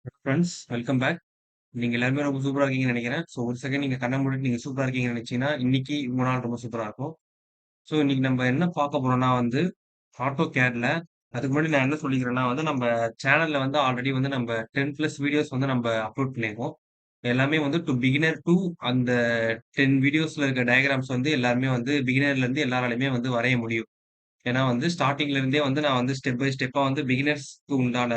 Friends welcome back. நீங்க எல்லாருமே ரொம்ப சூப்பரா இருக்கீங்கன்னு நினைக்கிறேன். ஸோ ஒரு செகண்ட் நீங்க கண்ண மூடிட்டு நீங்க சூப்பரா இருக்கீங்கன்னு நினைச்சீங்கன்னா, இன்னைக்கு உங்க நாள் ரொம்ப சூப்பரா இருக்கும். ஸோ இன்னைக்கு நம்ம என்ன பார்க்க போறோம்னா வந்து, AutoCADல அதுக்கு முன்னாடி நான் என்ன சொல்லிக்கிறேன்னா வந்து, நம்ம சேனல்ல வந்து ஆல்ரெடி வந்து நம்ம 10 பிளஸ் வீடியோஸ் வந்து நம்ம அப்லோட் பண்ணியிருக்கோம். எல்லாமே வந்து பிகினர் டூ அந்த 10 வீடியோஸ்ல இருக்க டயகிராம்ஸ் வந்து எல்லாருமே வந்து பிகினர்ல இருந்து எல்லாராலயுமே வந்து வரைய முடியும். ஏன்னா வந்து ஸ்டார்ட்டிங்ல இருந்தே வந்து நான் வந்து ஸ்டெப் பை ஸ்டெப்பா வந்து பிகினர்ஸ்க்கு உண்டான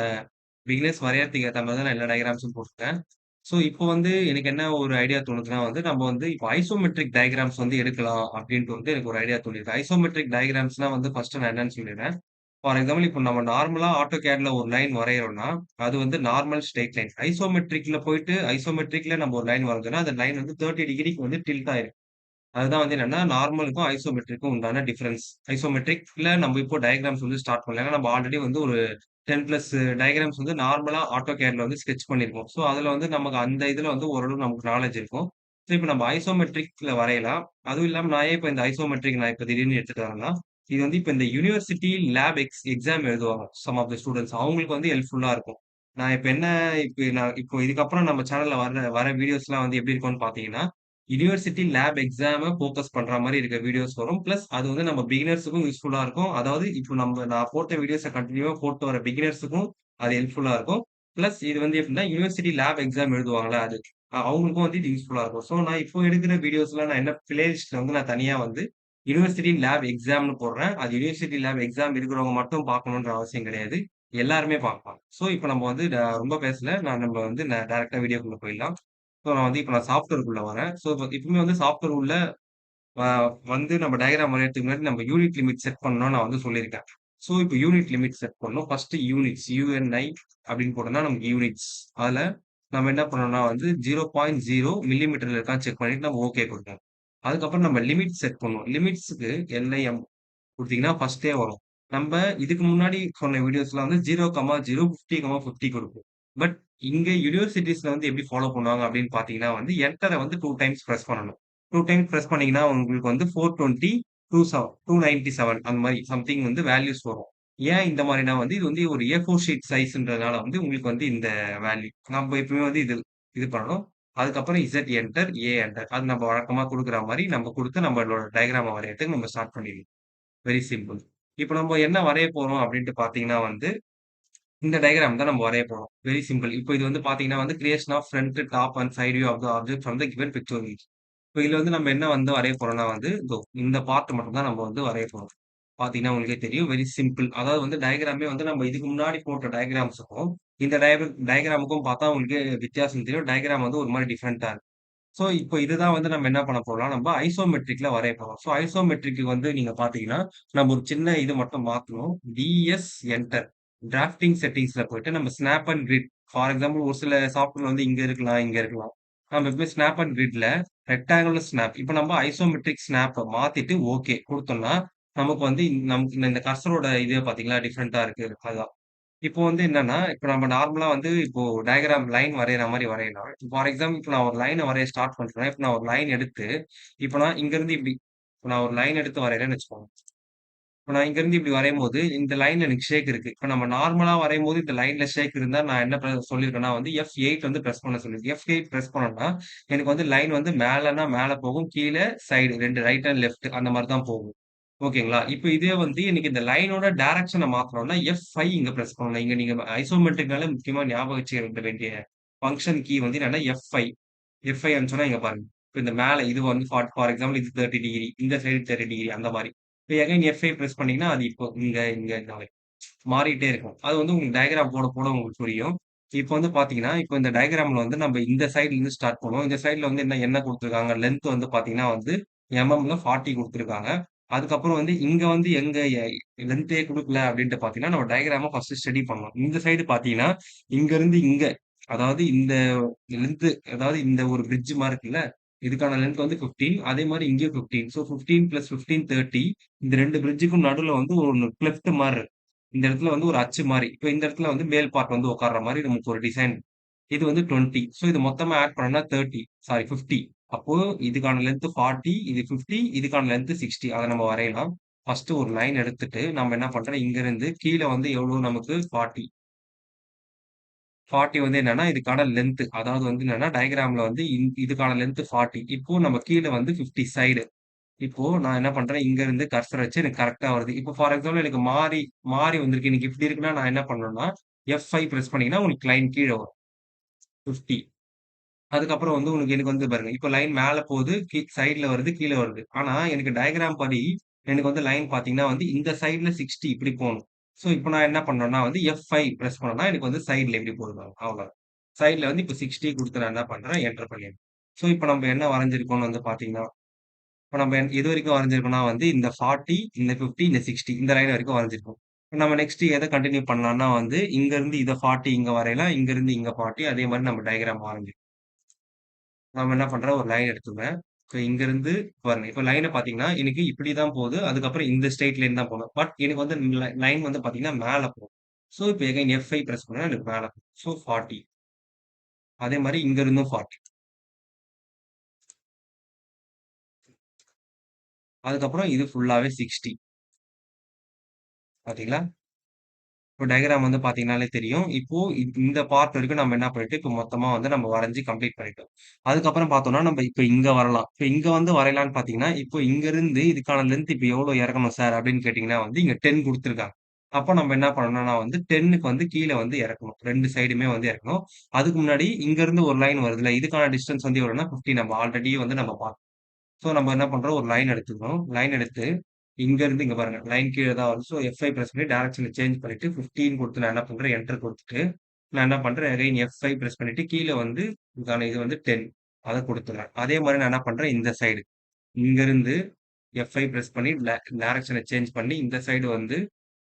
பிகினர்ஸ் வரையறதுக்கு ஏத்த மாரி தான் நான் எல்லா டயகிராம்ஸும் போட்டுருக்கேன். ஸோ இப்போ வந்து எனக்கு என்ன ஒரு ஐடியா தோணுதுன்னா வந்து, நம்ம வந்து இப்போ ஐசோமெட்ரிக் டயகிராம்ஸ் வந்து எடுக்கலாம் அப்டின்ட்டு வந்து எனக்கு ஒரு ஐடியா தோணிருக்கு. ஐசோமெட்ரிக் டயகிராம்ஸ்னா வந்து ஃபர்ஸ்ட்டு நான் என்னன்னு சொல்லிடுறேன். ஃபார் எக்ஸாம்பிள் இப்போ நம்ம நார்மலா AutoCADல ஒரு லைன் வரையிறோம்னா, அது வந்து நார்மல் ஸ்ட்ரெய்ட் லைன். ஐசோமெட்ரிக்ல போயிட்டு ஐசோமெட்ரிக்ல நம்ம ஒரு லைன் வரைஞ்சோம்னா, அந்த லைன் வந்து 30 டிகிரிக்கு வந்து டில்ட் ஆயிரும். அதுதான் வந்து என்னன்னா, நார்மலுக்கும் ஐசோமெட்ரிக்கும் உண்டான டிஃபரன்ஸ். ஐசோமெட்ரிக்ல நம்ம இப்போ டயகிராம்ஸ் வந்து ஸ்டார்ட் பண்ணலாம். ஏன்னா நம்ம ஆல்ரெடி வந்து ஒரு 10 பிளஸ் டயகிராம்ஸ் வந்து நார்மலா AutoCADல வந்து ஸ்கெட்ச் பண்ணியிருக்கோம். ஸோ அதுல வந்து நமக்கு அந்த இதுல வந்து ஓரளவு நமக்கு நாலேட்ஜ் இருக்கும். ஸோ இப்ப நம்ம ஐசோமெட்ரிக்ல வரையலாம். அதுவும் இல்லாம நான் ஏன் இப்ப இந்த ஐசோமெட்ரிக் நான் இப்ப திடீர்னு எடுத்துட்டு வரேன்னா, இது வந்து இப்ப இந்த யுனிவர்சிட்டி லேப் எக்ஸாம் எழுதுவாங்க. Some of the students. அவங்களுக்கு வந்து ஹெல்ப்ஃபுல்லா இருக்கும். நான் இப்ப என்ன நான் இப்போ இதுக்கப்புறம் நம்ம சேனல்ல வர வீடியோஸ்லாம் வந்து எப்படி இருக்கும்னு பார்த்தீங்கன்னா, யுனிவர்சிட்டி லேப் எக்ஸாம ஃபோக்கஸ் பண்ற மாரி இருக்க வீடியோஸ் வரும். பிளஸ் அது வந்து நம்ம பிகினர்ஸுக்கும் யூஸ்ஃபுல்லா இருக்கும். அதாவது இப்போ நான் போட்ட வீடியோஸ கன்டினியூவா போட்டு வர பிகினர்ஸுக்கும் அது ஹெல்ப்ஃபுல்லா இருக்கும். பிளஸ் இது வந்து எப்படின்னா, யுனிவர்சிட்டி லேப் எக்ஸாம் எழுதுவாங்கல்ல அது. அவங்களுக்கும் வந்து இது யூஸ்ஃபுல்லா இருக்கும். ஸோ நான் இப்போ எடுக்கிற வீடியோஸ்லாம் நான் என்ன பிளேலிஸ்ட்ல வந்து நான் தனியா வந்து யுனிவர்சிட்டி லேப் எக்ஸாம்னு போடுறேன். அது யுனிவர்சிட்டி லேப் எக்ஸாம் இருக்கிறவங்க மட்டும் பார்க்கணுன்ற அவசியம் கிடையாது. எல்லாருமே பார்க்கலாம். ஸோ இப்போ நம்ம வந்து ரொம்ப பேசல. நம்ம வந்து டைரக்ட்டா வீடியோக்குள்ள போயிடலாம். ஸோ நான் சாஃப்ட்வேர்க்குள்ள வரேன். ஸோ எப்பவுமே வந்து சாஃப்ட்வேர் உள்ள அ வந்து நம்ம டயகிராம் வரையறதுக்கு முன்னாடி நம்ம யூனிட் லிமிட் செட் பண்ணணும்னு நான் வந்து சொல்லியிருக்கேன். ஸோ இப்போ யூனிட் லிமிட் செட் பண்ணணும். ஃபர்ஸ்ட் யூனிட்ஸ் யுஎன்ஐ அப்படின்னு போட்டோம்னா நமக்கு யூனிட்ஸ். அதுல நம்ம என்ன பண்ணணும்னா வந்து 0.0 மில்லிமீட்டர்ல இருக்கான்னு செக் பண்ணிட்டு நம்ம ஓகே குடுக்கணும். அதுக்கப்புறம் நம்ம லிமிட் செட் பண்ணுவோம். லிமிட்ஸ்க்கு எல்ஐஎம் குடுத்தீங்கன்னா ஃபர்ஸ்ட்டே வரும். நம்ப இதுக்கு முன்னாடி சொன்ன வீடியோஸ்ல வந்து 0,0, 50,50 குடுக்கும். பட் இங்க யுனிவர்சிட்டீஸ்ல வந்து எப்படி ஃபாலோ பண்ணுவாங்க அப்படின்னு பார்த்தீங்கன்னா வந்து, என்டர வந்து 2 டைம்ஸ் பிரஸ் பண்ணணும். 2 டைம்ஸ் பிரஸ் பண்ணீங்கன்னா, உங்களுக்கு வந்து 420, 297 அந்த மாரி சம்திங் வந்து வேல்யூஸ் வரும். ஏன் இந்த மாரினா வந்து, இது வந்து ஒரு A4 ஷீட் சைஸ்ன்றதுனால வந்து உங்களுக்கு வந்து இந்த வேல்யூ. நம்ப எப்பவுமே வந்து இது இது பண்ணணும். அதுக்கப்புறம் Z என்டர், A என்டர். அது நம்ம வழக்கமா குடுக்குற மாரி நம்ம குடுத்து நம்மளோட டயகிராம வரையறதுக்கு நம்ம ஸ்டார்ட் பண்ணிடலாம். Very simple. இப்ப நம்ம என்ன வரைய போறோம் அப்டின்ட்டு பார்த்தீங்கன்னா வந்து, இந்த டயகிராம் தான் நம்ம வரைய போறோம். Very simple. இப்ப இது வந்து பார்த்தீங்கன்னா வந்து creation of front, top and side view of the object from the given picture image. இப்ப இதுல வந்து நம்ம என்ன வந்து வரைய போறோம்னா வந்து, இதோ இந்த பார்ட் மட்டும் தான் நம்ம வந்து வரைய போறோம். பார்த்தீங்கன்னா உங்களுக்கே தெரியும். Very simple. அதாவது வந்து டயகிராமே வந்து நம்ம இதுக்கு முன்னாடி போட்ட டயகிராம்ஸுக்கும், இந்த டயகிராமுக்கும் பார்த்தா உங்களுக்கே வித்தியாசம் தெரியும். டயகிராம் வந்து ஒரு மாரி டிஃபரெண்ட்டா இருக்கு. ஸோ, இப்போ இதுதான் வந்து நம்ம என்ன பண்ண போறோம்னா, நம்ம ஐசோமெட்ரிக்ல வரைய போறோம். ஸோ, ஐசோமெட்ரிக்கு வந்து நீங்க பார்த்தீங்கன்னா, நம்ம ஒரு சின்ன இது மட்டும் மாத்தணும். DS enter. டிராஃப்டிங் செட்டிங்ஸ்ல போயிட்டு நம்ம snap and grid. For example ஒரு சில சாஃப்ட்வேர் வந்து இங்க இருக்கலாம், இங்க இருக்கலாம். நம்ம எப்பவுமே ஸ்னாப் அண்ட் கிரிட்ல ரெக்டாங்குலர் ஸ்னாப். இப்ப நம்ம ஐசோமெட்ரிக் ஸ்னாப்ப மாத்திட்டு ஓகே குடுத்தோம்னா, நமக்கு வந்து நமக்கு இந்த கர்சரோட இது பார்த்தீங்களா டிஃபரெண்ட்டா இருக்கு. அதான். இப்போ வந்து என்னன்னா, இப்ப நம்ம நார்மலா வந்து இப்போ டயகிராம் லைன் வரையிற மாரி வரையலாம். ஃபார் எக்ஸாம்பிள் இப்ப நான் ஒரு லைன வரைய ஸ்டார்ட் பண்றேன். இப்ப நான் ஒரு லைன் எடுத்து, இப்ப நான் இங்கருந்து இப்படி இப்ப நான் ஒரு லைன் எடுத்து வரையறேன்னு வச்சுக்கோங்க. இப்ப நான் இங்கருந்து இப்படி வரையும்போது, இந்த லைன்ல எனக்கு ஷேக் இருக்கு. இப்ப நம்ம நார்மலா வரையும்போது இந்த லைன்ல ஷேக் இருந்தா நான் என்ன சொல்லியிருக்கேன்னா வந்து F8 வந்து பிரஸ் பண்ண சொல்லியிருக்கேன். F8 பிரஸ் பண்ணோம்னா, எனக்கு வந்து லைன் வந்து மேலன்னா மேல போகும். கீழ சைடு 2 ரைட் அண்ட் லெஃப்ட் அந்த மாரி தான் போகும். ஓகேங்களா? இப்ப இதே வந்து எனக்கு இந்த லைனோட டைரக்ஷன மாத்தணும்னா, F5 இங்க பிரஸ் பண்ணணும். இங்க நீங்க ஐசோமெட்ரிக்னால முக்கியமா ஞாபகம் வச்சுக்க வேண்டிய ஃபங்ஷன் கீ வந்து என்னன்னா F5. F5 அனுப்பிச்சோம்னா இங்க பாருங்க. இப்ப இந்த மேல இது வந்து ஃபார் எக்ஸாம்பிள் இது 30 டிகிரி. இந்த சைடு 30 டிகிரி அந்த மாரி. இப்ப எகைன் F5 பிரஸ் பண்ணீங்கன்னா, அது இப்போ இங்க, இங்க இந்த மாரி மாறிட்டே இருக்கும். அது வந்து உங்களுக்கு டயகிராம் போட, போட உங்களுக்கு புரியும். இப்ப வந்து பார்த்தீங்கன்னா, இப்ப இந்த டயகிராம்ல வந்து நம்ம இந்த சைட்ல இருந்து ஸ்டார்ட் பண்ணுவோம். இந்த சைட்ல வந்து என்ன குடுத்துருக்காங்க? லென்த் வந்து பார்த்தீங்கன்னா வந்து எம்எம்ல 40 குடுத்துருக்காங்க. அதுக்கப்புறம் வந்து இங்க வந்து எங்க லென்த்தே குடுக்கல அப்டின்ட்டு பார்த்தீங்கன்னா, நம்ம டயகிராம ஃபர்ஸ்ட் ஸ்டடி பண்ணணும். இந்த சைடு பார்த்தீங்கன்னா, இங்கருந்து இங்க அதாவது இந்த லென்த் அதாவது இந்த ஒரு பிரிட்ஜ் மாரி இருக்குல்ல, இதுக்கான லென்த் வந்து 15 அதே மாரி இங்கேயும் 15. ஸோ 15 + 15 30 இந்த 2 பிரிட்ஜுக்கும் நடுவுல வந்து ஒரு கிளெஃப்ட் மாரி இருக்கு. இந்த இடத்துல வந்து ஒரு அச்சு மாரி. இப்ப இந்த இடத்துல வந்து மேல் பார்ட் வந்து உட்கார்ற மாரி நமக்கு ஒரு டிசைன். இது வந்து 20. ஸோ இது மொத்தமா ஆட் பண்ணோம்னா 30 சாரி 50. அப்போ இதுக்கான லென்த் 40, இது 50, இதுக்கான லென்த் 60. அத நம்ம வரையலாம். ஃபர்ஸ்ட் ஒரு லைன் எடுத்துட்டு நம்ம என்ன பண்றோம், இங்க இருந்து கீழ வந்து எவ்வளோ நமக்கு 40. 40 வந்து என்னன்னா, இதுக்கான லென்த். அதாவது வந்து என்னன்னா, டயகிராம்ல வந்து இதுக்கான லென்த் 40. இப்போ நம்ம கீழ வந்து 50 சைடு. இப்போ நான் என்ன பண்றேன், இங்க இருந்து கர்சர் வச்சு எனக்கு கரெக்ட்டா வருது. இப்போ ஃபார் எக்ஸாம்பிள் எனக்கு மாறி மாறி வந்திருக்கு. எனக்கு இப்படி இருக்குன்னா, நான் என்ன பண்ணணும்னா, F5 பிரஸ் பண்ணீங்கன்னா, உங்களுக்கு லைன் கீழ வரும். 50. அதுக்கப்புறம் வந்து எனக்கு வந்து பாருங்க, இப்போ லைன் மேல போகுது, சைடுல வருது, கீழ வருது. ஆனா எனக்கு டயகிராம் படி எனக்கு வந்து லைன் பார்த்தீங்கன்னா வந்து இந்த சைடுல 60 இப்படி போணும். ஸோ இப்போ நான் என்ன பண்ணேன்னா வந்து F5 பிரஸ் பண்ணேன்னா, எனக்கு வந்து சைடுல இப்படி போது பாருங்க. அவ்வளோதான். சைடுல வந்து இப்போ 60 குடுத்து நான் என்ன பண்றேன், என்டர் பண்ணிடுறேன். ஸோ இப்போ நம்ம என்ன வரைஞ்சிருக்கோம்னு வந்து பார்த்தீங்கன்னா, இப்ப நம்ம எதுவரைக்கும் வரைஞ்சிருக்கோம்னா வந்து இந்த 40, இந்த 50, இந்த 60 இந்த லைன் வரைக்கும் வரைஞ்சிருக்கோம். இப்ப நம்ம நெக்ஸ்ட் எத கன்டின்யூ பண்ணலாம்னா வந்து, இங்க இருந்து இத 40 இங்க வரையலாம். இங்க இருந்து இங்க 40 அதே மாரி நம்ம டயகிராம் வரைஞ்சு நம்ம என்ன பண்றோம், ஒரு லைன் எடுத்துக்கிறேன். இப்ப இங்க இருந்து பாருங்க. இப்ப லைன பார்த்தீங்கன்னா, எனக்கு இப்படி தான் போகுது. அதுக்கப்புறம் இந்த ஸ்ட்ரெய்ட் லைன் தான் போணும். பட் எனக்கு வந்து லைன் வந்து பார்த்தீங்கன்னா, மேல போகும். ஸோ இப்ப எகைன் F5 பிரஸ் பண்ணா எனக்கு மேல போகும். ஸோ 40 அதே மாரி இங்க இருந்தும் 40 அதுக்கப்புறம் இது ஃபுல்லாவே 60 பார்த்தீங்களா? இப்போ டயகிராம் வந்து பார்த்தீங்கன்னாலே தெரியும். இப்போ இந்த பார்ட் வரைக்கும் நம்ம என்ன பண்ணிட்டோம், இப்போ மொத்தமா வந்து நம்ம வரைஞ்சு கம்ப்ளீட் பண்ணிட்டோம். அதுக்கப்புறம் பார்த்தோம்னா, நம்ம இப்ப இங்க வரலாம். இப்ப இங்க வந்து வரையலான்னு பார்த்தீங்கன்னா, இப்போ இங்கருந்து இதுக்கான லென்த் இப்ப எவ்வளோ இறக்கணும் சார் அப்படின்னு கேட்டீங்கன்னா வந்து, இங்க 10 குடுத்துருக்காங்க. அப்ப நம்ம என்ன பண்ணணும்னா வந்து 10க்கு வந்து கீழ வந்து இறக்கணும். 2 சைடுமே வந்து இறக்கணும். அதுக்கு முன்னாடி இங்கருந்து ஒரு லைன் வருதுல்ல, இதுக்கான டிஸ்டன்ஸ் வந்து எவ்வளோன்னா 50 நம்ம ஆல்ரெடி வந்து நம்ம ஸோ நம்ம என்ன பண்றோம், ஒரு லைன் எடுத்துக்கிறோம். லைன் எடுத்து, இங்க இருந்து இங்க பாருங்க. லைன் கீழ தான் வருது. ஸோ F5 பிரஸ் பண்ணி டைரக்ஷன சேஞ்ச் பண்ணிட்டு 15 குடுத்து நான் என்ன பண்றேன், என்டர் குடுத்துட்டு, நான் என்ன பண்றேன், அகைன் F5 பிரஸ் பண்ணிட்டு, கீழ வந்து இதுக்கான இது வந்து 10 அத குடுத்துடுறேன். அதே மாரி நான் என்ன பண்றேன், இந்த சைடு இங்கருந்து F5 பிரஸ் பண்ணி டைரக்ஷன சேஞ்ச் பண்ணி, இந்த சைடு வந்து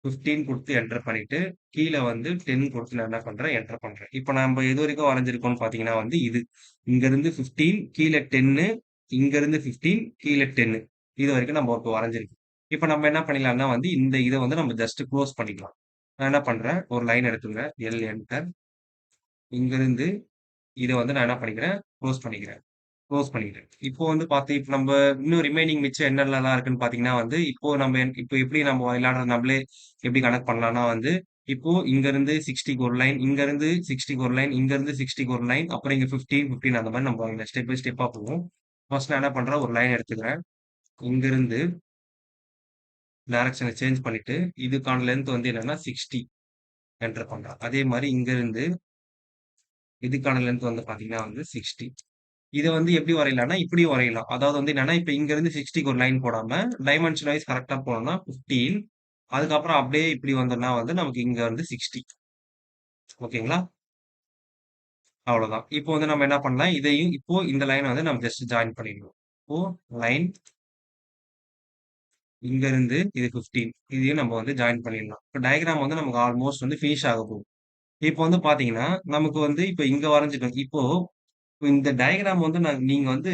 15 குடுத்து என்டர் பண்ணிட்டு, கீழ வந்து 10 குடுத்து நான் என்ன பண்றேன், என்டர் பண்றேன். இப்ப நம்ப எதுவரைக்கும் வரைஞ்சிருக்கோம்னு பார்த்தீங்கன்னா வந்து இது. இங்கருந்து 15 கீழ 10 இங்கருந்து 15 கீழ 10 இதுவரைக்கும் நம்ம இப்ப வரைஞ்சிருக்கோம். இப்ப நம்ம என்ன பண்ணிடலாம்னா வந்து இந்த இத வந்து நம்ம ஜஸ்ட் குளோஸ் பண்ணிக்கலாம். நான் என்ன பண்றேன், ஒரு லைன் எடுத்துக்கிறேன். என்டர். இங்கருந்து இத வந்து நான் என்ன பண்ணிக்கிறேன், குளோஸ் பண்ணிக்கிறேன். குளோஸ் பண்ணிட்டேன். இப்போ வந்து இப்ப நம்ப இன்னும் ரிமைனிங் மிச்சம் என்னென்னலாம் இருக்குன்னு பார்த்தீங்கன்னா வந்து, இப்போ நம்ம இப்போ எப்படி நம்ம விளையாடுறது நம்மளே எப்படி கனெக்ட் பண்ணலாம்னா வந்து, இப்போ இங்கருந்து 60க்கு ஒரு லைன், இங்கருந்து 60க்கு ஒரு லைன், இங்கருந்து 60க்கு ஒரு லைன், அப்புறம் இங்க 15, 15 அந்த மாரி நம்ம ஸ்டெப் பை ஸ்டெப்பா போவோம். ஃபர்ஸ்ட் நான் என்ன பண்றேன், ஒரு லைன் எடுத்துக்கிறேன். இங்கிருந்து டைரக்ஷன சேஞ்ச் பண்ணிட்டு, இதுக்கான லென்த் வந்து என்னன்னா 60 என்டர் பண்றேன். அதே மாரி இங்கருந்து இதுக்கான லென்த் வந்து பார்த்தீங்கன்னா வந்து 60. இத வந்து எப்படி வரையலாம்னா, இப்படியும் வரையலாம். அதாவது வந்து என்னன்னா, இப்ப இங்கருந்து 60க்கு ஒரு லைன் போடாம, டைமென்ஷன் வைஸ் கரெக்ட்டா போனோம்னா 15 அதுக்கப்புறம் அப்படியே இப்படி வந்தோம்னா வந்து நமக்கு இங்க வந்து 60 ஓகேங்களா? அவ்வளோதான். இப்போ வந்து நம்ம என்ன பண்ணலாம், இதையும் இப்போ இந்த லைன வந்து நம்ம ஜஸ்ட் ஜாயின் பண்ணிடணும். இப்போ லைன் இங்கருந்து இது 15 இதையும் நம்ம வந்து ஜாயின் பண்ணிடலாம். இப்ப டயகிராம் வந்து நமக்கு ஆல்மோஸ்ட் வந்து ஃபினிஷ் ஆக போகுது. இப்போ வந்து பார்த்தீங்கன்னா, நமக்கு வந்து இப்ப இங்க வரைஞ்சுட்டோம். இப்போ இந்த டயகிராம் வந்து நீங்க வந்து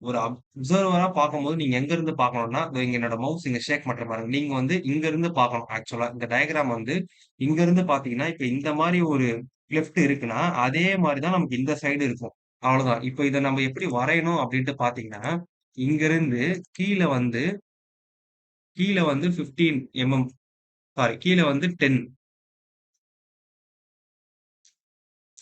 ஒரு அப்சர்வரா பார்க்கும்போது நீங்க எங்க இருந்து பார்க்கணும்னா, இதோ இங்க என்னோட மவுஸ் இங்க ஷேக் பண்றேன் பாருங்க. நீங்க வந்து இங்க இருந்து பார்க்கணும் ஆக்சுவலா. இந்த டயகிராம் வந்து இங்க இருந்து பார்த்தீங்கன்னா, இப்ப இந்த மாரி ஒரு கிளெஃப்ட் இருக்குன்னா, அதே மாரி தான் நமக்கு இந்த சைடு இருக்கும். அவ்வளோதான். இப்ப இத நம்ம எப்படி வரையணும் அப்டின்ட்டு பார்த்தீங்கன்னா, இங்கருந்து கீழ வந்து கீழ வந்து 15 சாரி கீழ வந்து 10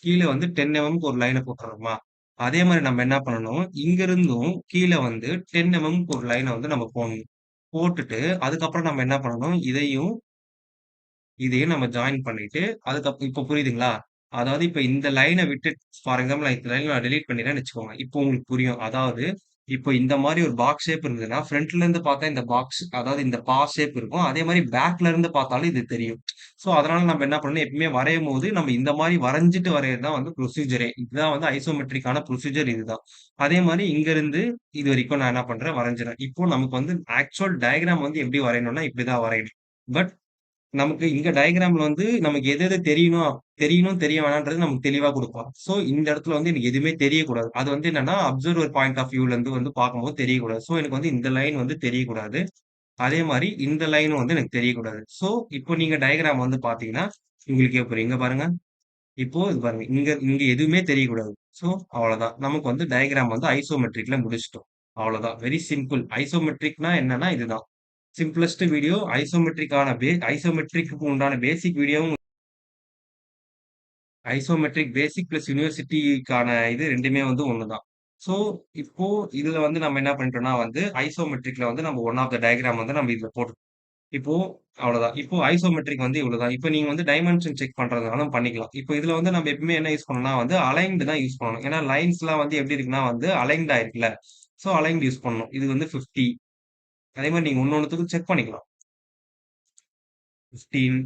கீழ வந்து 10 எம்எம்க்கு ஒரு லைன போட்டுறோமா? அதே மாரி நம்ம என்ன பண்ணணும், இங்கிருந்தும் கீழ வந்து 10 எம்எம்க்கு ஒரு லைன வந்து நம்ம போடணும். போட்டுட்டு, அதுக்கப்புறம் நம்ம என்ன பண்ணணும், இதையும் நம்ம ஜாயின் பண்ணிட்டு, இப்ப புரியுதுங்களா? அதாவது இப்ப இந்த லைன விட்டு ஃபார் எக்ஸாம்பிள் நான் இந்த லைன நான் டெலீட் பண்ணிடுறேன்னு வச்சுக்கோங்க. இப்போ உங்களுக்கு புரியும். அதாவது இப்போ இந்த மாரி ஒரு பாக்ஸ் ஷேப் இருந்ததுன்னா, ஃப்ரண்ட்ல இருந்து பார்த்தா இந்த பாக்ஸ் அதாவது இந்த ஷேப் இருக்கும். அதே மாரி பேக்ல இருந்து பார்த்தாலும் இது தெரியும். ஸோ, அதனால நம்ம என்ன பண்ணணும், எப்பவுமே வரையும்போது நம்ம இந்த மாரி வரைஞ்சுட்டு வரையறது தான் வந்து ப்ரொசீஜரே. இதுதான் வந்து ஐசோமெட்ரிக்கான ப்ரொசீஜர் இதுதான். அதே மாரி இங்கருந்து இதுவரைக்கும் நான் என்ன பண்றேன், வரைஞ்சுறேன். இப்போ நமக்கு வந்து ஆக்சுவல் டயகிராம் வந்து எப்படி வரையணும்னா, இப்படிதான் வரையணும். பட் நமக்கு இங்க டயகிராம்ல வந்து நமக்கு எது எது தெரியணும், தெரிய வேணான்றது நமக்கு தெளிவா குடுப்பான். ஸோ, இந்த இடத்துல வந்து எனக்கு எதுவுமே தெரியக்கூடாது. அது வந்து என்னன்னா, அப்சர்வர் பாயிண்ட் ஆஃப் வியூல இருந்து வந்து பார்க்கும்போது தெரியக்கூடாது. ஸோ, எனக்கு வந்து இந்த லைன் வந்து தெரியக்கூடாது. அதே மாரி இந்த லைனும் வந்து எனக்கு தெரியக்கூடாது. ஸோ, இப்போ நீங்க டயகிராம் வந்து பார்த்தீங்கன்னா, உங்களுக்கே புரியும். இங்க பாருங்க. இப்போ இது பாருங்க. இங்க இங்க எதுவுமே தெரியக்கூடாது. ஸோ, அவ்வளதான். நமக்கு வந்து டயகிராம் வந்து ஐசோமெட்ரிக்ல முடிச்சுட்டோம். அவ்வளதான். Very simple. ஐசோமெட்ரிக்னா என்னன்னா இதுதான். சிம்ப்ளஸ்ட் வீடியோ ஐசோமெட்ரிக்கான ஐசோமெட்ரிக்கு உண்டான பேசிக் வீடியோவும் ஐசோமெட்ரிக் பேசிக் பிளஸ் யூனிவர்சிட்டிக்கான இது 2மே வந்து ஒண்ணு தான். ஸோ, இப்போ இதுல வந்து நம்ம என்ன பண்ணிட்டோம்னா வந்து, ஐசோமெட்ரிக்ல வந்து நம்ம ஒன் ஆஃப் த டயகிராம் வந்து நம்ம இதுல போட்டுட்டோம். இப்போ அவ்வளோதான். இப்போ ஐசோமெட்ரிக் வந்து இவ்வளோதான். இப்போ நீங்க வந்து டைமென்ஷன் செக் பண்றதுனாலும் பண்ணிக்கலாம். இப்போ இதுல வந்து நம்ம எப்பவுமே என்ன யூஸ் பண்ணணும்னா வந்து அலைன்டு தான் யூஸ் பண்ணணும். ஏன்னா லைன்ஸ்லாம் வந்து எப்படி இருக்குன்னா வந்து அலைன்டா இருக்குல்ல. ஸோ அலைன்டு யூஸ் பண்ணணும். இது வந்து 50. அதே மாரி நீங்க ஒண்ணொண்ணுத்துக்கும் செக் பண்ணிக்கலாம். 15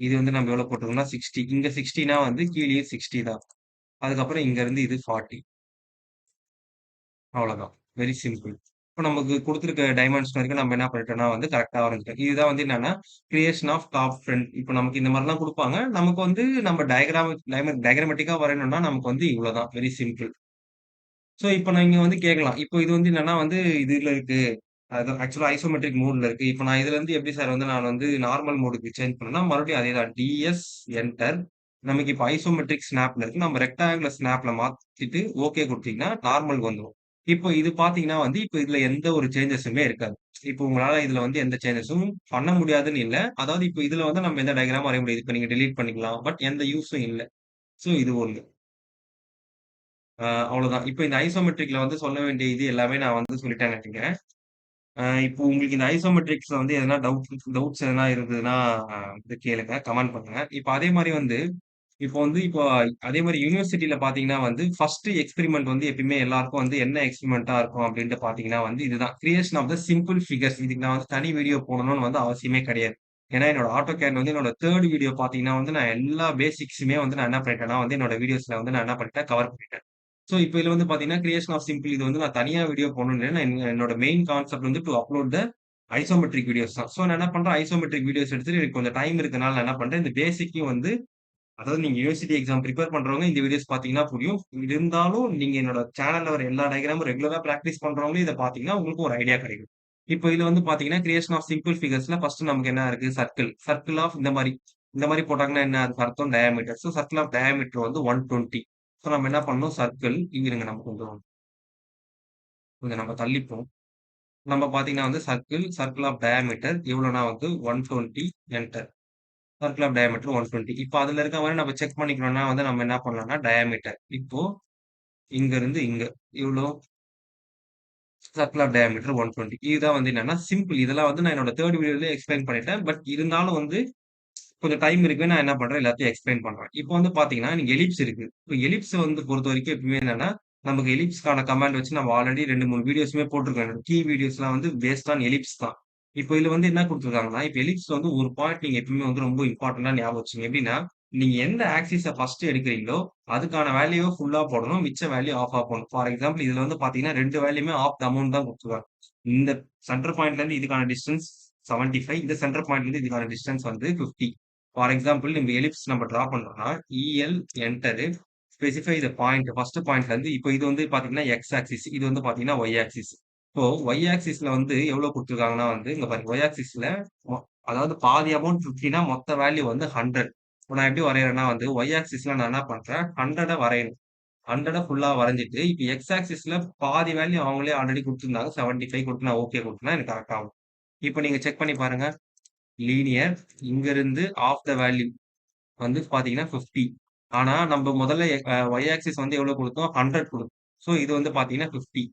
இது வந்து நம்ம எவ்வளோ போட்டுருக்கோம்னா 60. இங்க 60னா வந்து கீழயும் 60 தான். அதுக்கப்புறம் இங்க இருந்து இது 40. அவ்வளோதான். Very simple. இப்ப நமக்கு குடுத்திருக்க டைமென்ஷன் வரைக்கும் நம்ம என்ன பண்ணிட்டோம்னா வந்து கரெக்ட்டா வரைஞ்சுட்டோம். இதுதான் வந்து என்னன்னா, கிரியேஷன் ஆஃப் டாப் ஃப்ரண்ட். இப்ப நமக்கு இந்த மாரிலாம் குடுப்பாங்க. நமக்கு வந்து நம்ம டயகிராமேட்டிக்கா வரையணும்னா நமக்கு வந்து இவ்வளோதான். Very simple. ஸோ, இப்ப நீங்க வந்து கேட்கலாம். இப்போ இது வந்து என்னன்னா வந்து இதுல இருக்கு. அது ஆக்சுவலா ஐசோமெட்ரிக் மோட்ல இருக்கு. இப்ப நான் இதுலருந்து எப்படி சார் வந்து நான் வந்து நார்மல் மோடுக்கு சேஞ்ச் பண்ணேன்னா, மறுபடியும் அதே தான். DS enter. நமக்கு இப்ப ஐசோமெட்ரிக் ஸ்னாப்ல இருக்கு. நம்ம ரெக்டாங்குலர் ஸ்னாப்ல மாத்திட்டு ஓகே குடுத்தீங்கன்னா, நார்மலுக்கு வந்துரும். இப்போ இது பார்த்தீங்கன்னா வந்து, இப்ப இதுல எந்த ஒரு சேஞ்சஸுமே இருக்காது. இப்போ உங்களால இதுல வந்து எந்த சேஞ்சஸும் பண்ண முடியாதுன்னு இல்ல. அதாவது இப்ப இதுல வந்து நம்ம எந்த டயகிராமும் வரைய முடியாது. இப்ப நீங்க டெலீட் பண்ணிக்கலாம். பட் எந்த யூஸும் இல்ல. ஸோ இது ஒண்ணு. அவ்வளோதான். இப்ப இந்த ஐசோமெட்ரிக்ல வந்து சொல்ல வேண்டிய இது எல்லாமே நான் வந்து சொல்லிட்டேன்னு நெனைக்கிறேன். இப்போ உங்களுக்கு இந்த ஐசோமெட்ரிக்ஸ்ல வந்து எதனா டவுட்ஸ் எதனா இருந்ததுன்னா வந்து கேளுங்க. கமெண்ட் பண்ணுங்க. இப்ப அதே மாரி வந்து இப்போ அதே மாரி யூனிவர்சிட்டில பார்த்தீங்கன்னா வந்து, ஃபர்ஸ்ட் எக்ஸ்பெரிமென்ட் வந்து எப்பயுமே எல்லாருக்கும் வந்து என்ன எக்ஸ்பெரிமென்ட்டா இருக்கும் அப்டின்ட்டு பார்த்தீங்கன்னா வந்து இதுதான். Creation of the simple figures. இதுக்கு நான் வந்து தனி வீடியோ போடணும்னு வந்து அவசியமே கிடையாது. ஏன்னா என்னோட AutoCAD வந்து என்னோட 3 வீடியோ பார்த்தீங்கன்னா வந்து நான் எல்லா பேசிக்ஸுமே வந்து நான் என்ன பண்ணிட்டேன்னா வந்து என்னோட வீடியோஸ்ல வந்து நான் என்ன பண்ணிட்டேன் கவர் பண்ணிட்டேன். ஸோ இப்ப இதுல வந்து பார்த்தீங்கன்னா, கிரியேஷன் ஆஃப் சிம்பிள் இது வந்து நான் தனியா வீடியோ போடணும்னு இல்ல. நான் என்னோட மெயின் கான்செப்ட் வந்து to upload the isometric videos தான். ஸோ நான் என்ன பண்றேன், ஐசோமெட்ரிக் வீடியோஸ் எடுத்துட்டு எனக்கு கொஞ்சம் டைம் இருக்கனால நான் என்ன பண்றேன், இந்த பேசிக்கையும் வந்து அதாவது நீங்க யுனிவர்சிட்டி எக்ஸாம் பிரிப்பேர் பண்றவங்க இந்த வீடியோஸ் பார்த்தீங்கன்னா புரியும். இருந்தாலும் நீங்க என்னோட சேனல்ல வர எல்லா டயகிராமும் ரெகுலரா பிராக்டிஸ் பண்றவங்களும் இத பார்த்தீங்கன்னா, உங்களுக்கு ஒரு ஐடியா கிடைக்கும். இப்போ இதுல வந்து பார்த்தீங்கன்னா, கிரியேஷன் ஆஃப் சிம்பிள் ஃபிகர்ஸ்ல ஃபர்ஸ்ட் நமக்கு என்ன இருக்கு? சர்க்கிள். சர்க்கிள் ஆஃப் இந்த மாரி போட்டாங்கன்னா என்ன அதுக்கு அர்த்தம் diameter. So circle of diameter வந்து 120. ஸோ நம்ம என்ன பண்ணணும் சர்க்கிள் இருங்க நம்ம கொஞ்சம் கொஞ்சம் நம்ம தள்ளிப்போம். நம்ம பார்த்தீங்கன்னா வந்து சர்க்கிள் ஆஃப் டயாமீட்டர் எவ்வளோனா வந்து 120 என்டர். Circle of diameter 120. இப்போ அதுல இருக்க மாரி நம்ம செக் பண்ணிக்கணும்னா வந்து நம்ம என்ன பண்ணலாம்னா டயாமீட்டர். இப்போ இங்க இருந்து இங்க இவ்ளோ சர்க்கிள் ஆஃப் டயாமீட்டர் 120. இதுதான் வந்து என்னன்னா சிம்பிள். இதெல்லாம் வந்து நான் என்னோட 3 வீடியோலயே எக்ஸ்பிளைன் பண்ணிட்டேன். பட் இருந்தாலும் வந்து கொஞ்சம் டைம் இருக்கு. நான் என்ன பண்றேன், எல்லாத்தையும் எக்ஸ்பிளைன் பண்றேன். இப்போ வந்து பார்த்தீங்கன்னா, நீங்க எலிப்ஸ் இருக்கு. இப்போ எலிப்ஸ் வந்து பொறுத்தவரைக்கும் எப்பவுமே என்னன்னா, நமக்கு எலிப்ஸ்க்கான கமாண்ட் வச்சு நம்ம ஆல்ரெடி 2, 3 வீடியோஸுமே போட்டுருக்கோம். என்னோட கீ வீடியோஸ்லாம் வந்து பேஸ்ட் ஆன் எலிப்ஸ் தான். இப்போ இதுல வந்து என்ன குடுத்துருக்காங்கன்னா, இப்ப எலிப்ஸ்ல வந்து ஒரு பாயிண்ட் நீங்க எப்பவுமே வந்து ரொம்ப இம்பார்ட்டன்ட்டா ஞாபகம் வச்சுக்கங்க. எப்படின்னா, நீங்க எந்த ஆக்சிஸ ஃபர்ஸ்ட் எடுக்கிறீங்களோ, அதுக்கான வேல்யூவ ஃபுல்லா போடணும். மிச்ச வேல்யூ ஆஃபா போடணும். ஃபார் எக்ஸாம்பிள் இதுல வந்து பார்த்தீங்கன்னா, 2 வேல்யூமே ஆஃப் த அமௌண்ட் தான் குடுத்துருக்காங்க. இந்த சென்டர் பாயிண்ட்லேருந்து இதுக்கான டிஸ்டன்ஸ் 75. இந்த சென்டர் பாயிண்ட்லேருந்து இதுக்கான டிஸ்டன்ஸ் வந்து 50. ஃபார் எக்ஸாம்பிள் நம்ம எலிப்ஸ் நம்ம டிரா பண்றோம்னா, EL enter specify the point first பாயிண்ட்ல இருந்து இப்போ இது வந்து பார்த்தீங்கன்னா, எக்ஸ் ஆக்சிஸ். இது வந்து பார்த்தீங்கன்னா, ஒய் ஆக்சிஸ். இப்போ ஒய் ஆக்சிஸ்ல வந்து எவ்வளோ குடுத்துருக்காங்கன்னா வந்து, இங்க பாருங்க ஒய் ஆக்சிஸ்ல மொ அதாவது பாதி அமௌண்ட் 50னா மொத்த வேல்யூ வந்து 100. இப்போ நான் எப்படி வரையறேன்னா வந்து, ஒய் ஆக்சிஸ்ல நான் என்ன பண்றேன், 100 வரையணும். 100 ஃபுல்லா வரைஞ்சுட்டு, இப்ப எக்ஸ் ஆக்சிஸ்ல பாதி வேல்யூ அவங்களே ஆல்ரெடி குடுத்திருந்தாங்க. 75 குடுத்து நான் ஓகே குடுத்தேன்னா எனக்கு கரெக்ட்டா ஆகும். இப்ப நீங்க செக் பண்ணி பாருங்க. லீனியர் இங்கிருந்து ஆஃப் த வேல்யூ வந்து பார்த்தீங்கன்னா 50. ஆனா நம்ம முதல்ல ஒய் ஆக்சிஸ் வந்து எவ்வளோ குடுத்தோம்? 100 குடுத்தோம். ஸோ இது வந்து பார்த்தீங்கன்னா 50.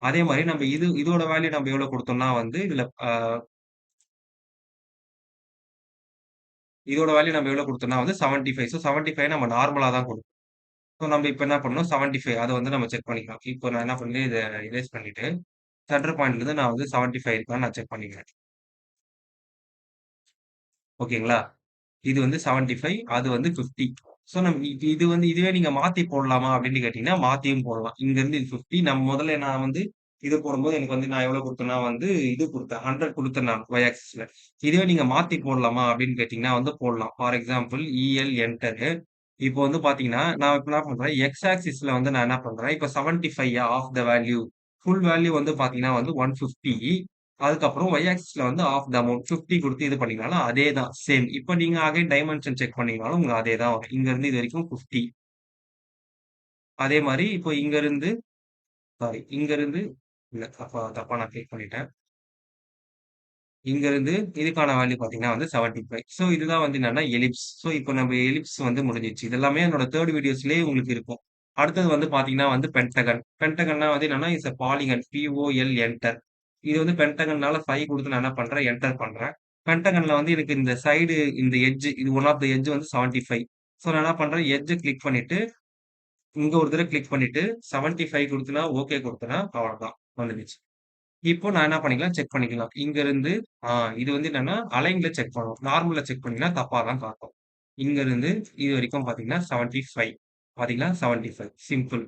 அதே மாரி நம்ம இதோட வேல்யூ நம்ம எவ்வளோ குடுத்தோம்னா வந்து இதுல இதோட வேல்யூ நம்ம எவ்வளோ குடுத்தோம்னா வந்து 75. ஸோ 75 நம்ம நார்மலா தான் குடுத்தோம். ஸோ நம்ம இப்ப என்ன பண்ணணும் 75 அத வந்து நம்ம செக் பண்ணிக்கலாம். இப்போ நான் என்ன பண்ணேன் இத எரேஸ் பண்ணிட்டு, சென்டர் பாயிண்ட்லருந்து நான் வந்து 75 இருக்கான்னு நான் செக் பண்ணிக்கிறேன். ஓகேங்களா? இது வந்து 75 அது வந்து 50. ஸோ நம்ம இது வந்து இதுவே நீங்க மாத்தி போடலாமா அப்படின்னு கேட்டீங்கன்னா, மாத்தியும் போடலாம். இங்கருந்து இது 50 முதல்ல நான் வந்து இது போடும்போது எனக்கு வந்து நான் எவ்வளோ குடுத்தேன்னா வந்து இது குடுத்தேன். 100 குடுத்தேன் நான் ஒய் ஆக்சிஸ்ல. இதுவே நீங்க மாத்தி போடலாமா அப்படின்னு கேட்டீங்கன்னா வந்து போடலாம். For example EL enter. இப்போ வந்து பார்த்தீங்கன்னா, நான் இப்ப என்ன பண்றேன், எக்ஸ் ஆக்சிஸ்ல வந்து நான் என்ன பண்றேன், இப்ப 75 of the value. Full value வந்து பார்த்தீங்கன்னா வந்து 150. அதுக்கப்புறம் ஒய் ஆக்சிஸ்ல வந்து ஆஃப் த அமௌண்ட் 50 குடுத்து இது பண்ணீங்கனாலும் அதே தான் சேம். இப்ப நீங்க அகைன் டைமென்ஷன் செக் பண்ணீங்கனாலும் உங்களுக்கு அதே தான் வரும். இங்க இருந்து இது வரைக்கும் 50. அதே மாரி இப்போ இங்க இருந்து இல்ல தப்பா தப்பா நான் கிளிக் பண்ணிட்டேன். இங்க இருந்து இதுக்கான வேல்யூ பார்த்தீங்கன்னா வந்து 75. ஸோ இதுதான் வந்து என்னன்னா எலிப்ஸ். ஸோ இப்போ நம்ம எலிப்ஸ் வந்து முடிஞ்சிருச்சு. இது எல்லாமே என்னோட 3 வீடியோஸ்லயே உங்களுக்கு இருக்கும். அடுத்தது வந்து பார்த்தீங்கன்னா வந்து பென்டகன். பென்டகன்னா வந்து என்னன்னா is a polygon. POL enter. இது வந்து பென்டகன்னால 5 குடுத்து நான் என்ன பண்றேன், என்டர் பண்றேன். பென்டகன்ல வந்து எனக்கு இந்த சைடு இந்த எட்ஜ் இது ஒன் ஆஃப் த எட்ஜ் வந்து 75. ஸோ நான் என்ன பண்றேன், எட்ஜ கிளிக் பண்ணிட்டு, இங்க ஒரு தடவ கிளிக் பண்ணிட்டு 75 குடுத்தனா, ஓகே குடுத்தனா அவ்வளோதான் முடிஞ்சிருச்சு. இப்போ நான் என்ன பண்ணிக்கலாம், செக் பண்ணிக்கலாம். இங்க இருந்து ஆ இது வந்து என்னன்னா, அலைன்ல செக் பண்ணணும். நார்மல்ல செக் பண்ணீங்கன்னா தப்பா தான் காட்டும். இங்க இருந்து இது வரைக்கும் பார்த்தீங்கன்னா 75 பார்த்தீங்களா? 75 சிம்பிள்.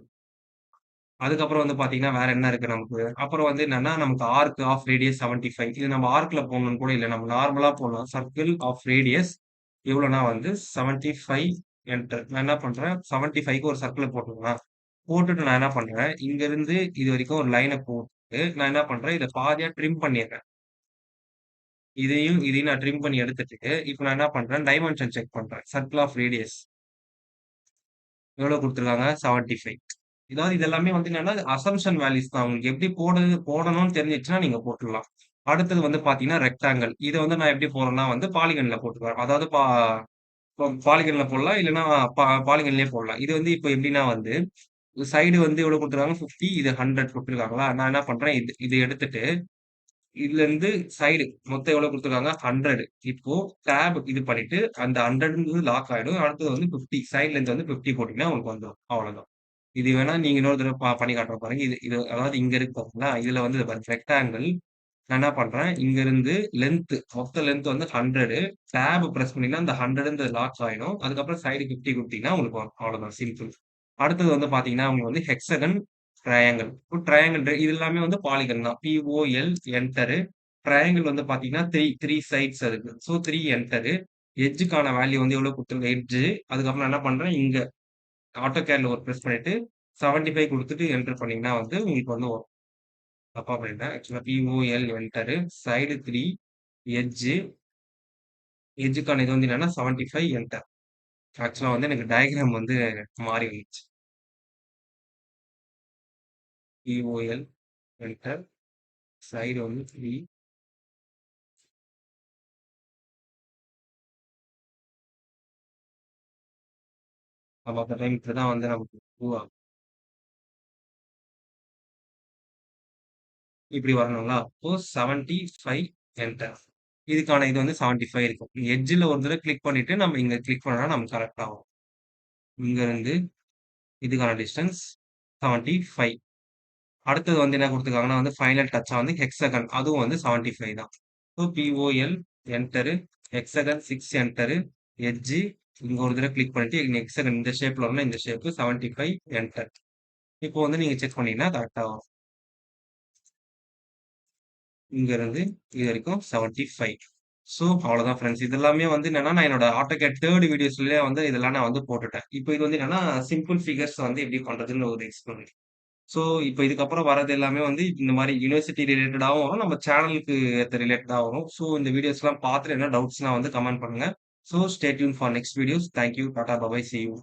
அதுக்கப்புறம் வந்து பார்த்தீங்கன்னா, வேற என்ன இருக்கு நமக்கு? அப்புறம் வந்து என்னன்னா, நமக்கு ஆர்க் ஆஃப் ரேடியஸ் 75 இது நம்ம ஆர்க்ல போடணும்னு கூட இல்ல. நம்ம நார்மலா போடலாம். சர்க்கிள் ஆஃப் ரேடியஸ் எவ்வளோனா வந்து 75 என்டர். நான் என்ன பண்றேன், 75க்கு ஒரு சர்க்கிள போட்டுருவேனா? போட்டுட்டு நான் என்ன பண்றேன், இங்க இருந்து இது வரைக்கும் ஒரு லைன போட்டு, நான் என்ன பண்றேன், இத பாதியா ட்ரிம் பண்ணிடுறேன். இதையும் நான் ட்ரிம் பண்ணி எடுத்துட்டு, இப்ப நான் என்ன பண்றேன், டைமென்ஷன் செக் பண்றேன். சர்க்கிள் ஆஃப் ரேடியஸ் எவ்வளோ குடுத்துருக்காங்க? 75. இதாவது இது எல்லாமே வந்து என்னன்னா, அசம்ப்ஷன் வேல்யூஸ் தான். உங்களுக்கு எப்படி போடணும்னு தெரிஞ்சிருச்சுன்னா நீங்க போட்டுறலாம். அடுத்தது வந்து பார்த்தீங்கன்னா, ரெக்டாங்கிள். இத வந்து நான் எப்படி போடுறேன்னா வந்து பாலிகன்ல போட்டுக்குவேன். அதாவது பாலிகன்ல போடலாம். இல்லன்னா பாலிகன்லயே போடலாம். இது வந்து இப்ப எப்படின்னா வந்து, சைடு வந்து எவ்வளோ குடுத்துருக்காங்க? 50 இது 100 குடுத்துருக்காங்களா? நான் என்ன பண்றேன், இத எடுத்துட்டு இதுலருந்து சைடு மொத்தம் எவ்வளோ குடுத்துருக்காங்க? 100. இப்போ டேப் இது பண்ணிட்டு, அந்த 100ங்கிறது லாக் ஆயிடும். அடுத்தது வந்து 50 சைட்ல இருந்து வந்து 50 போட்டீங்கன்னா உங்களுக்கு வந்துரும். அவ்வளோதான். இது வேணா நீங்க இன்னொரு தடவ பண்ணி காட்டுறேன் பாருங்க. இது இது அதாவது இங்க இருக்கு பாத்தீங்களா? இதுல வந்து இது பாருங்க ரெக்டாங்கிள். நான் என்ன பண்றேன், இங்க இருந்து மொத்த லென்த் வந்து 100. டேப் பிரஸ் பண்ணீங்கன்னா, அந்த 100ன்றது லாக் ஆயிடும். அதுக்கப்புறம் சைடு 50 குடுத்தீங்கன்னா உங்களுக்கு வரும். அவ்வளோதான் சிம்பிள். அடுத்தது வந்து பாத்தீங்கன்னா, உங்களுக்கு வந்து ஹெக்ஸாகன், ட்ரையாங்கிள். இப்போ ட்ரையாங்கிள் இது எல்லாமே வந்து பாலிகன் தான். POL enter. ட்ரையாங்கிள் வந்து பாத்தீங்கன்னா 3 சைட்ஸ் இருக்கு. So 3 enter. எட்ஜ்க்கான வேல்யூ வந்து எவ்வளோ குடுத்துருக்கு எட்ஜ். அதுக்கப்புறம் நான் என்ன பண்றேன், இங்க AutoCADல ஒரு பிரஸ் பண்ணிட்டு 75 குடுத்துட்டு என்டர் பண்ணீங்கன்னா வந்து உங்களுக்கு வந்து வரும். தப்பா பண்ணிட்டேன். Actually POL enter. Side 3 edge. எட்ஜ்க்கான இது வந்து என்னன்னா 75 என்டர். ஆக்சுவலா வந்து எனக்கு டயகிராம் வந்து மாறி வந்துச்சு. POL enter. சைடு வந்து 3 அப்ப அந்த டைம் இப்படிதான் வந்து நமக்கு மூவ் ஆகும். இப்படி வரணுங்களா? அப்போ 75 என்டர். இதுக்கான இது வந்து 75 இருக்கும். எட்ஜ்ல ஒரு தடவ கிளிக் பண்ணிட்டு நம்ம இங்க கிளிக் பண்ணா நமக்கு கரெக்ட்டா வரும். இங்க இருந்து இதுக்கான டிஸ்டன்ஸ் 75. அடுத்தது வந்து என்ன குடுத்துருக்காங்கன்னா வந்து ஃபைனல் டச்சா வந்து ஹெக்ஸாகன். அதுவும் வந்து 75 தான். So POL enter, hexagon 6 enter, edge இங்க ஒரு தடவ கிளிக் பண்ணிட்டு இங்க ஹெக்ஸாகன் இந்த ஷேப்ல வரணும்னா இந்த ஷேப் 75 என்டர். இப்போ வந்து நீங்க செக் பண்ணீங்கன்னா கரெக்ட்டா வரும். இங்க இருந்து இது வரைக்கும் 75. ஸோ அவ்வளோதான் ஃப்ரெண்ட்ஸ். இது எல்லாமே வந்து என்னன்னா, நான் என்னோட AutoCAD 3 வீடியோஸ்லயே வந்து இதெல்லாம் நான் வந்து போட்டுட்டேன். இப்போ இது வந்து என்னன்னா, சிம்பிள் ஃபிகர்ஸ் வந்து எப்படி பண்றதுன்னு ஒரு எக்ஸ்ப்ளனேஷன். ஸோ இப்போ இதுக்கப்புறம் வரது எல்லாமே வந்து இந்த மாரி யுனிவர்சிட்டி ரிலேட்டடாவும் வரும். நம்ம சேனலுக்கு ஏத்த ரிலேட்டடா வரும். ஸோ இந்த வீடியோஸ்லாம் பார்த்துட்டு என்ன டவுட்ஸ்னா வந்து கமெண்ட் பண்ணுங்க. So stay tune for next videos. Thank you. டாடா. Bye bye. See you.